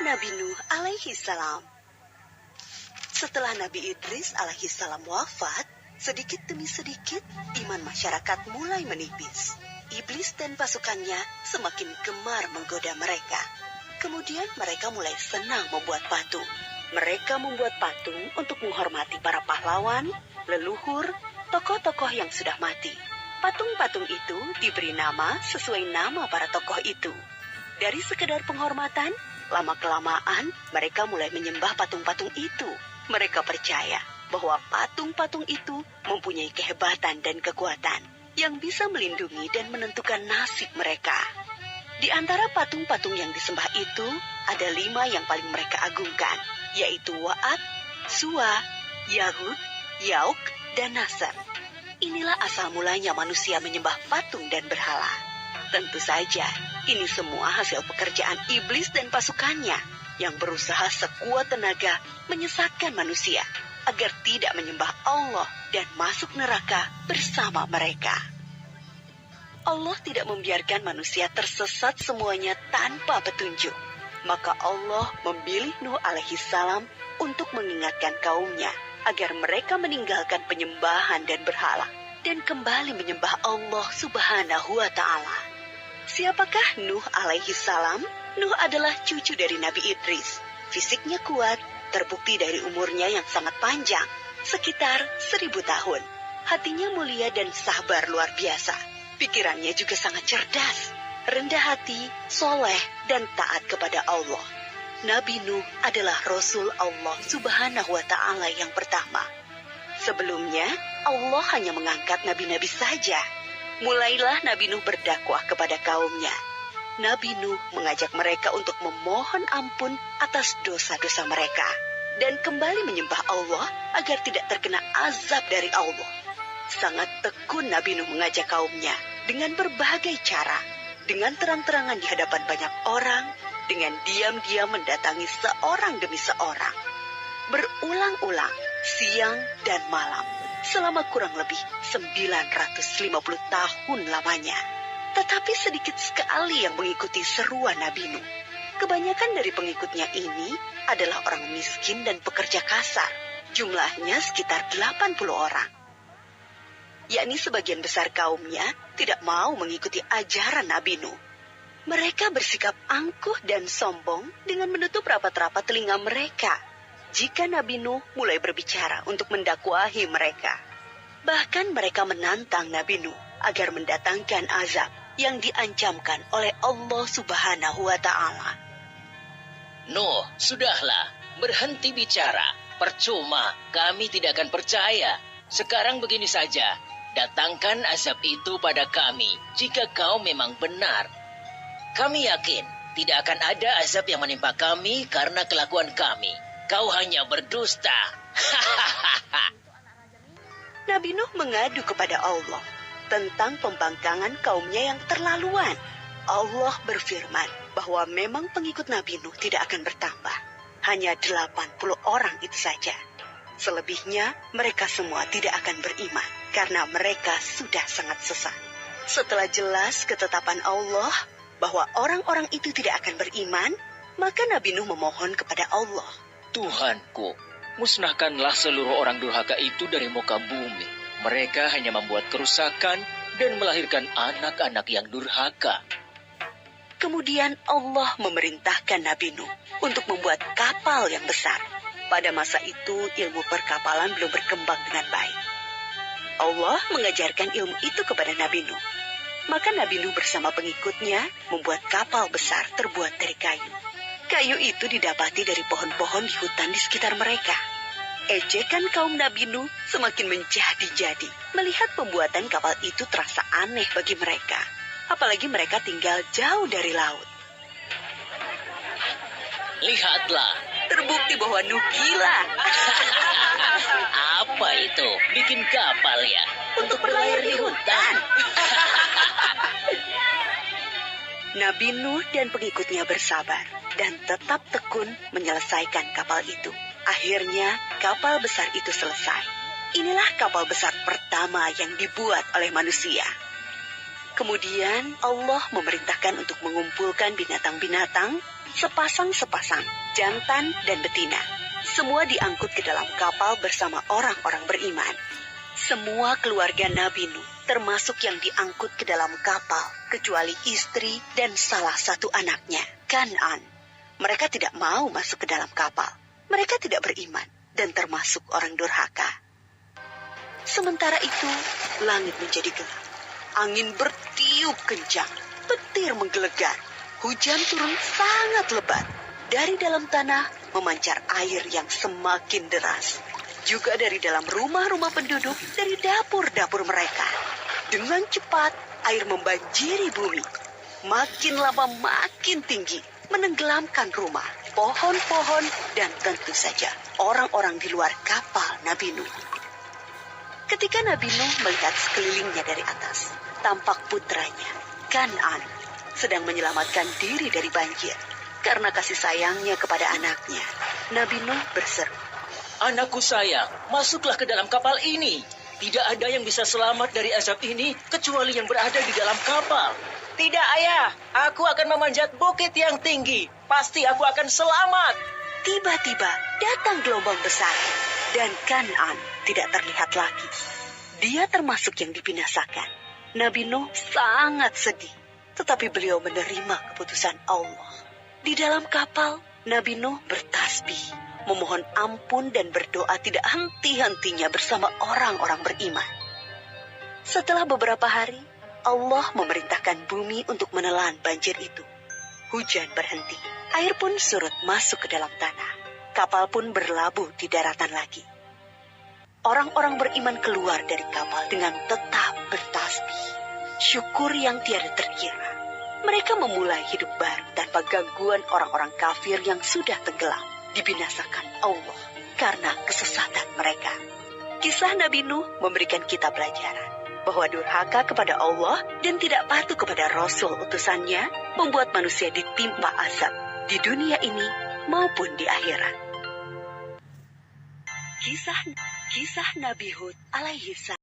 Nabi Nuh alaihi salam. Setelah Nabi Idris alaihi salam wafat, sedikit demi sedikit iman masyarakat mulai menipis. Iblis dan pasukannya semakin gemar menggoda mereka. Kemudian mereka mulai senang membuat patung. Mereka membuat patung untuk menghormati para pahlawan, leluhur, tokoh-tokoh yang sudah mati. Patung-patung itu diberi nama sesuai nama para tokoh itu. Dari sekedar penghormatan, lama-kelamaan mereka mulai menyembah patung-patung itu. Mereka percaya bahwa patung-patung itu mempunyai kehebatan dan kekuatan yang bisa melindungi dan menentukan nasib mereka. Di antara patung-patung yang disembah itu, ada 5 yang paling mereka agungkan, yaitu Wa'at, Suwa, Yahud, Yauk, dan Nasr. Inilah asal mulanya manusia menyembah patung dan berhala. Tentu saja, ini semua hasil pekerjaan iblis dan pasukannya yang berusaha sekuat tenaga menyesatkan manusia agar tidak menyembah Allah dan masuk neraka bersama mereka. Allah tidak membiarkan manusia tersesat semuanya tanpa petunjuk. Maka Allah memilih Nuh alaihi salam untuk mengingatkan kaumnya agar mereka meninggalkan penyembahan dan berhala dan kembali menyembah Allah subhanahu wa ta'ala. Siapakah Nuh alaihi salam? Nuh adalah cucu dari Nabi Idris. Fisiknya kuat, terbukti dari umurnya yang sangat panjang, sekitar 1000 tahun. Hatinya mulia dan sabar luar biasa. Pikirannya juga sangat cerdas, rendah hati, soleh, dan taat kepada Allah. Nabi Nuh adalah Rasul Allah subhanahu wa ta'ala yang pertama. Sebelumnya, Allah hanya mengangkat nabi-nabi saja. Mulailah Nabi Nuh berdakwah kepada kaumnya. Nabi Nuh mengajak mereka untuk memohon ampun atas dosa-dosa mereka dan kembali menyembah Allah agar tidak terkena azab dari Allah. Sangat tekun Nabi Nuh mengajak kaumnya dengan berbagai cara, dengan terang-terangan di hadapan banyak orang, dengan diam-diam mendatangi seorang demi seorang. Berulang-ulang, siang dan malam, selama kurang lebih 950 tahun lamanya. Tetapi sedikit sekali yang mengikuti seruan Nabi Nuh. Kebanyakan dari pengikutnya ini adalah orang miskin dan pekerja kasar. Jumlahnya sekitar 80 orang. Yakni sebagian besar kaumnya tidak mau mengikuti ajaran Nabi Nuh. Mereka bersikap angkuh dan sombong dengan menutup rapat-rapat telinga mereka jika Nabi Nuh mulai berbicara untuk mendakwahi mereka. Bahkan mereka menantang Nabi Nuh agar mendatangkan azab yang diancamkan oleh Allah subhanahu wa ta'ala. Nuh, sudahlah, berhenti bicara. Percuma, kami tidak akan percaya. Sekarang begini saja, datangkan azab itu pada kami jika kau memang benar. Kami yakin tidak akan ada azab yang menimpa kami karena kelakuan kami. Kau hanya berdusta. Nabi Nuh mengadu kepada Allah tentang pembangkangan kaumnya yang terlaluan. Allah berfirman bahwa memang pengikut Nabi Nuh tidak akan bertambah. Hanya 80 orang itu saja. Selebihnya mereka semua tidak akan beriman karena mereka sudah sangat sesat. Setelah jelas ketetapan Allah bahwa orang-orang itu tidak akan beriman, maka Nabi Nuh memohon kepada Allah. Tuhanku, musnahkanlah seluruh orang durhaka itu dari muka bumi. Mereka hanya membuat kerusakan dan melahirkan anak-anak yang durhaka. Kemudian Allah memerintahkan Nabi Nuh untuk membuat kapal yang besar. Pada masa itu ilmu perkapalan belum berkembang dengan baik. Allah mengajarkan ilmu itu kepada Nabi Nuh. Maka Nabi Nuh bersama pengikutnya membuat kapal besar terbuat dari kayu. Kayu itu didapati dari pohon-pohon di hutan di sekitar mereka. Ejekan kaum Nabi Nuh semakin menjadi-jadi. Melihat pembuatan kapal itu terasa aneh bagi mereka. Apalagi mereka tinggal jauh dari laut. Lihatlah, Terbukti bahwa Nuh gila. apa itu? Bikin kapal ya? Untuk berlayar di hutan. Nabi Nuh dan pengikutnya bersabar dan tetap tekun menyelesaikan kapal itu. Akhirnya kapal besar itu selesai. Inilah kapal besar pertama yang dibuat oleh manusia. Kemudian Allah memerintahkan untuk mengumpulkan binatang-binatang Sepasang-sepasang, jantan dan betina, semua diangkut ke dalam kapal bersama orang-orang beriman. Semua keluarga Nabi Nuh, termasuk yang diangkut ke dalam kapal, kecuali istri dan salah satu anaknya, Kan'an. Mereka tidak mau masuk ke dalam kapal. Mereka tidak beriman dan termasuk orang durhaka. Sementara itu, langit menjadi gelap. Angin bertiup kencang, petir menggelegar. Hujan turun sangat lebat. Dari dalam tanah memancar air yang semakin deras. Juga dari dalam rumah-rumah penduduk, dari dapur-dapur mereka. Dengan cepat, air membanjiri bumi. Makin lama makin tinggi, menenggelamkan rumah, pohon-pohon, dan tentu saja orang-orang di luar kapal Nabi Nuh. Ketika Nabi Nuh melihat sekelilingnya dari atas, tampak putranya, Kan'an, sedang menyelamatkan diri dari banjir. Karena kasih sayangnya kepada anaknya, Nabi Nuh berseru, Anakku sayang, masuklah ke dalam kapal ini. Tidak ada yang bisa selamat dari azab ini kecuali yang berada di dalam kapal. Tidak, ayah. Aku akan memanjat bukit yang tinggi. Pasti aku akan selamat. Tiba-tiba datang gelombang besar dan Kan'an tidak terlihat lagi. Dia termasuk yang dibinasakan. Nabi Nuh sangat sedih, tetapi beliau menerima keputusan Allah. Di dalam kapal, Nabi Nuh bertasbih, memohon ampun dan berdoa tidak henti-hentinya bersama orang-orang beriman. Setelah beberapa hari, Allah memerintahkan bumi untuk menelan banjir itu. Hujan berhenti, air pun surut masuk ke dalam tanah. Kapal pun berlabuh di daratan lagi. Orang-orang beriman keluar dari kapal dengan tetap bertasbih. Syukur yang tiada terkira. Mereka memulai hidup baru tanpa gangguan orang-orang kafir yang sudah tenggelam, dibinasakan Allah karena kesesatan mereka. Kisah Nabi Nuh memberikan kita pelajaran bahwa durhaka kepada Allah dan tidak patuh kepada Rasul utusannya membuat manusia ditimpa azab di dunia ini maupun di akhirat. Kisah Nabi Hud alaihi salam.